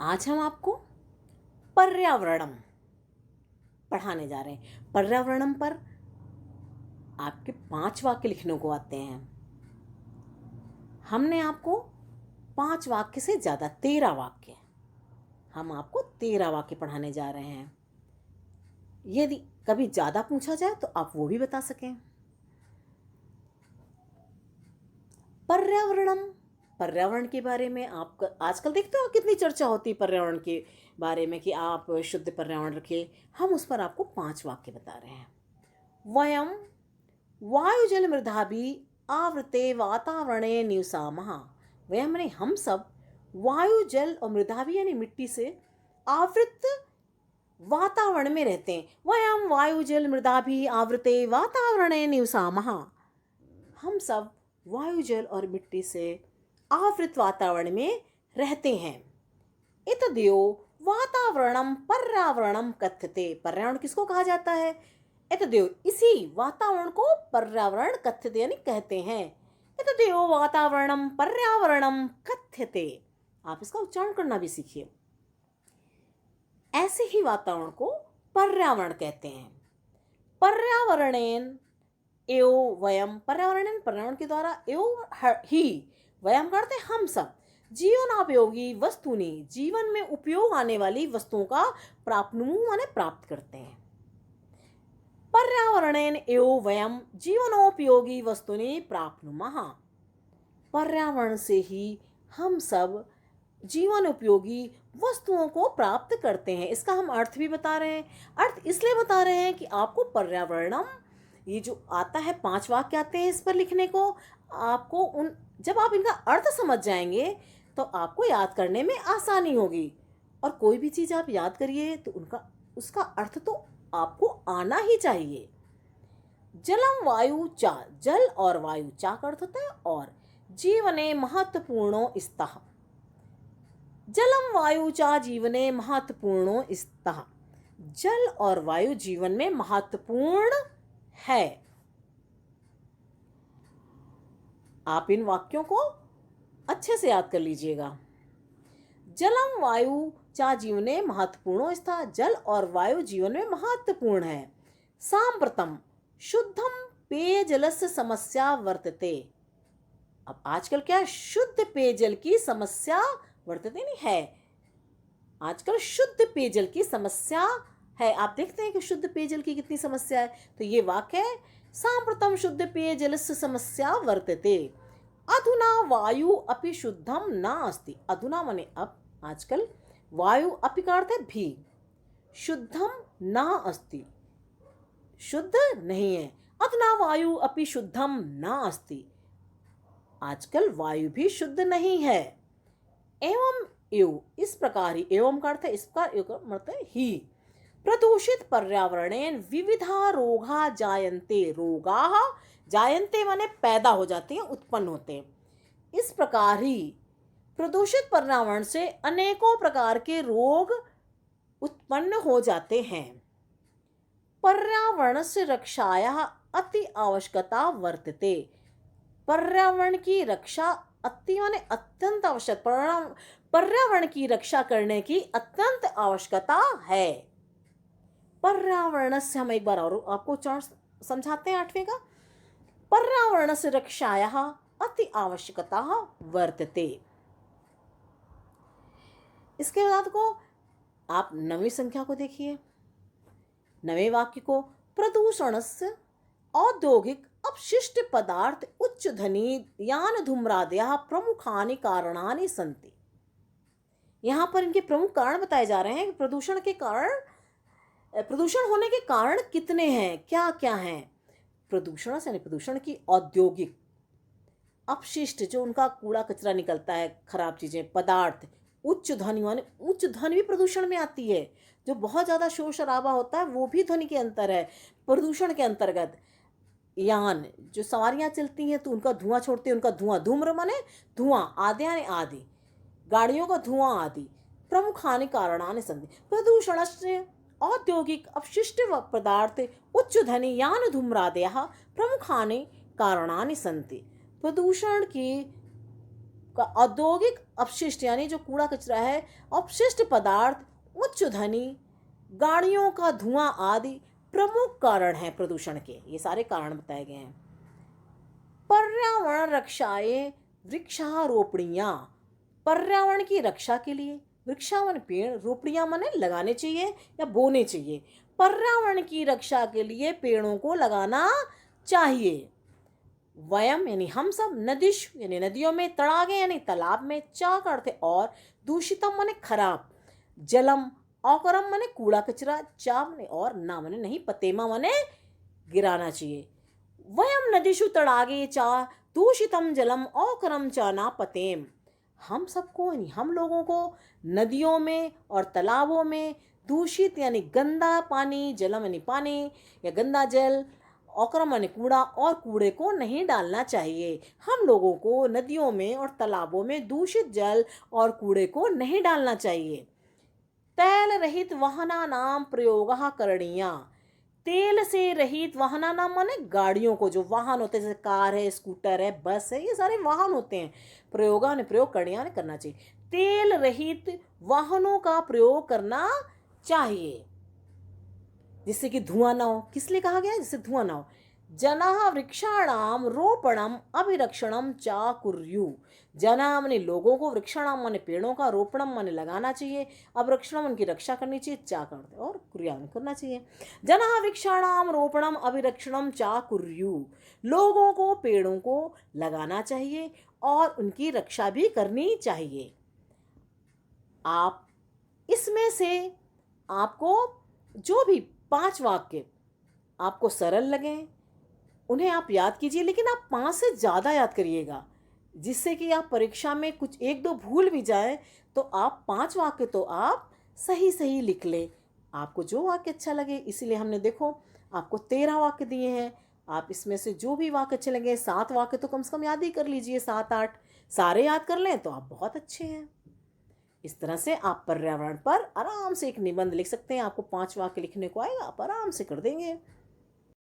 आज हम आपको पर्यावरणम पढ़ाने जा रहे हैं। पर्यावरणम पर आपके 5 वाक्य लिखने को आते हैं। हमने आपको 5 वाक्य से ज़्यादा 13 वाक्य, हम आपको 13 वाक्य पढ़ाने जा रहे हैं। यदि कभी ज़्यादा पूछा जाए तो आप वो भी बता सकें। पर्यावरणम, पर्यावरण के बारे में आप आजकल देखते हो कितनी चर्चा होती है पर्यावरण के बारे में कि आप शुद्ध पर्यावरण रखें। हम उस पर आपको 5 वाक्य बता रहे हैं। वयम वायुजल मृदाभि आवृते वातावरणे निवसामः। वयम माने हम सब, वायु जल और मृदाभि यानी मिट्टी से आवृत वातावरण में रहते हैं। वयम वायु जल मृदाभि आवृते वातावरणे निवसामः। हम सब वायु जल और मिट्टी से आवृत वातावरण में रहते हैं। एतद्यो वातावरणम पर्यावरणम कथ्यते। पर्यावरण किसको कहा जाता है? एतद्यो, इसी वातावरण को पर्यावरण कथ्यते यानी कहते हैं। एतद्यो वातावरणम पर्यावरणम कथ्यते। आप इसका उच्चारण करना भी सीखिए। ऐसे ही वातावरण को पर्यावरण कहते हैं। पर्यावरणेन एव वयम, पर्यावरण पर्यावरण के द्वारा, एव ही वयम करते हम सब, जीवनोपयोगी वस्तुनि, जीवन में उपयोग आने वाली वस्तुओं का प्राप्नुमु माने प्राप्त करते हैं। पर्यावरणेन एव वयम जीवनोपयोगी वस्तुनि प्राप्नुमः। पर्यावरण से ही हम सब जीवन उपयोगी वस्तुओं को प्राप्त करते हैं। इसका हम अर्थ भी बता रहे हैं। अर्थ इसलिए बता रहे हैं कि आपको पर्यावरणम, ये जो आता है 5 वाक्य आते हैं इस पर लिखने को, आपको जब आप इनका अर्थ समझ जाएंगे तो आपको याद करने में आसानी होगी। और कोई भी चीज़ आप याद करिए तो उसका अर्थ तो आपको आना ही चाहिए। जलम वायु चा, जल और वायु चा का अर्थ होता है और जीवने महत्वपूर्णो स्तः। जलम वायु चा जीवने महत्वपूर्णो स्तः। जल और वायु जीवन में महत्वपूर्ण है। आप इन वाक्यों को अच्छे से याद कर लीजिएगा। जलम वायु चा जीवने महत्वपूर्णो स्तः। जल और वायु जीवन में महत्वपूर्ण है। सांप्रतम शुद्धम पेयजलस्य समस्या वर्तते। अब आजकल क्या है, शुद्ध पेयजल की समस्या वर्तते नहीं है। आजकल शुद्ध पेयजल की समस्या है। आप देखते हैं कि शुद्ध पेयजल की कितनी समस्या है। तो ये वाक्य है, सांप्रतम शुद्ध पेयजलस्य समस्या वर्तते। अधुना वायु अपि शुद्धम न अस्ति। अधुना माने अब, आजकल, वायु अपि का अर्थ है भी, शुद्धम न अस्ति, शुद्ध नहीं है। अधुना वायु अपि शुद्धम न अस्ति। आजकल वायु भी शुद्ध नहीं है। एवं एव, इस प्रकार ही, एवं का अर्थ है इसका मतलब ही, प्रदूषित पर्यावरणेन विविधा रोगा जायन्ते। रोगाः जायन्ते माने पैदा हो जाते हैं, उत्पन्न होते हैं। इस प्रकार ही प्रदूषित पर्यावरण से अनेकों प्रकार के रोग उत्पन्न हो जाते हैं। पर्यावरणस्य रक्षायाः अति आवश्यकता वर्तते। पर्यावरण की रक्षा, अति माने अत्यंत आवश्यक, पर्यावरण की रक्षा करने की अत्यंत आवश्यकता है। पर्यावरण से हम एक बार और आपको समझाते हैं 8वें का। पर्यावरण से रक्षायाः अति आवश्यकता वर्तते। इसके बाद को आप 9वीं संख्या को देखिए। 9वें वाक्य को, प्रदूषणस्य औद्योगिक अपशिष्ट पदार्थ उच्च ध्वनि यान धूम्रादयः प्रमुखानि कारणानि सन्ति। यहाँ पर इनके प्रमुख कारण बताए जा रहे हैं कि प्रदूषण के कारण, प्रदूषण होने के कारण कितने हैं, क्या क्या हैं। प्रदूषण से, प्रदूषण की औद्योगिक अपशिष्ट, जो उनका कूड़ा कचरा निकलता है, खराब चीजें, पदार्थ, उच्च ध्वनि माने उच्च ध्वनि भी प्रदूषण में आती है। जो बहुत ज़्यादा शोर शराबा होता है वो भी ध्वनि के अंतर है, प्रदूषण के अंतर्गत। यान, जो सवारियां चलती हैं तो उनका धुआं छोड़ते हैं, उनका धुआं, धूम्र माने धुआं, आदि यानी आदि, गाड़ियों का धुआं आदि। प्रमुखानि कारणानि सन्ति। प्रदूषणस्य औद्योगिक अपशिष्ट पदार्थ उच्च ध्वनि यान धूम्रादयः प्रमुखानि कारणानि सन्ति। प्रदूषण के का औद्योगिक अपशिष्ट यानी जो कूड़ा कचरा है, अपशिष्ट पदार्थ, उच्च ध्वनि, गाड़ियों का धुआं आदि प्रमुख कारण हैं प्रदूषण के। ये सारे कारण बताए गए हैं। पर्यावरण रक्षाएं वृक्षारोपणियां, पर्यावरण की रक्षा के लिए वृक्षावन पेड़ रोपणियां माने लगाने चाहिए या बोने चाहिए। पर्यावरण की रक्षा के लिए पेड़ों को लगाना चाहिए। वयम यानी हम सब, नदीषु यानी नदियों में, तड़ागे यानी तालाब में, चा करते और, दूषितम माने खराब, जलम, औकरम माने कूड़ा कचरा, चा माने और, ना माने नहीं, पतेमा माने गिराना चाहिए। वयम नदीषु तड़ागे चा दूषितम जलम औकरम चा ना पतेम, हम सबको यानी हम लोगों को नदियों में और तालाबों में दूषित यानी गंदा पानी, जलम यानी पानी या गंदा जल, औकरम यानी कूड़ा और कूड़े को नहीं डालना चाहिए। हम लोगों को नदियों में और तालाबों में दूषित जल और कूड़े को नहीं डालना चाहिए। तैल रहित वाहनानां प्रयोगः करणीया, तेल से रहित वाहनानां माने गाड़ियों को, जो वाहन होते हैं जैसे कार है, स्कूटर है, बस है, ये सारे वाहन होते हैं। प्रयोगा ने प्रयोग करणीया ने करना चाहिए। तेल रहित वाहनों का प्रयोग करना चाहिए जिससे कि धुआं ना हो। किस लिए कहा गया है? जिससे धुआं ना हो। जनाः वृक्षाणाम रोपणम अभिरक्षणम चा कुर्यु, जना माने लोगों को, वृक्षाणाम माने पेड़ों का, रोपणम माने लगाना चाहिए, अभिरक्षणम उनकी रक्षा करनी चाहिए, चा करते और क्रियान्वित करना चाहिए। जनाः वृक्षाणाम रोपणम अभिरक्षणम चा कुर्यु, लोगों को पेड़ों को लगाना चाहिए और उनकी रक्षा भी करनी चाहिए। आप इसमें से आपको जो भी 5 वाक्य आपको सरल लगें उन्हें आप याद कीजिए, लेकिन आप 5 से ज़्यादा याद करिएगा, जिससे कि आप परीक्षा में कुछ 1-2 भूल भी जाए तो आप 5 वाक्य तो आप सही सही लिख लें। आपको जो वाक्य अच्छा लगे, इसीलिए हमने देखो आपको 13 वाक्य दिए हैं। आप इसमें से जो भी वाक्य अच्छे लगे, 7 वाक्य तो कम से कम याद ही कर लीजिए, 7-8 सारे याद कर लें तो आप बहुत अच्छे हैं। इस तरह से आप पर्यावरण पर आराम से एक निबंध लिख सकते हैं। आपको 5 वाक्य लिखने को आएगा, आप आराम से कर देंगे।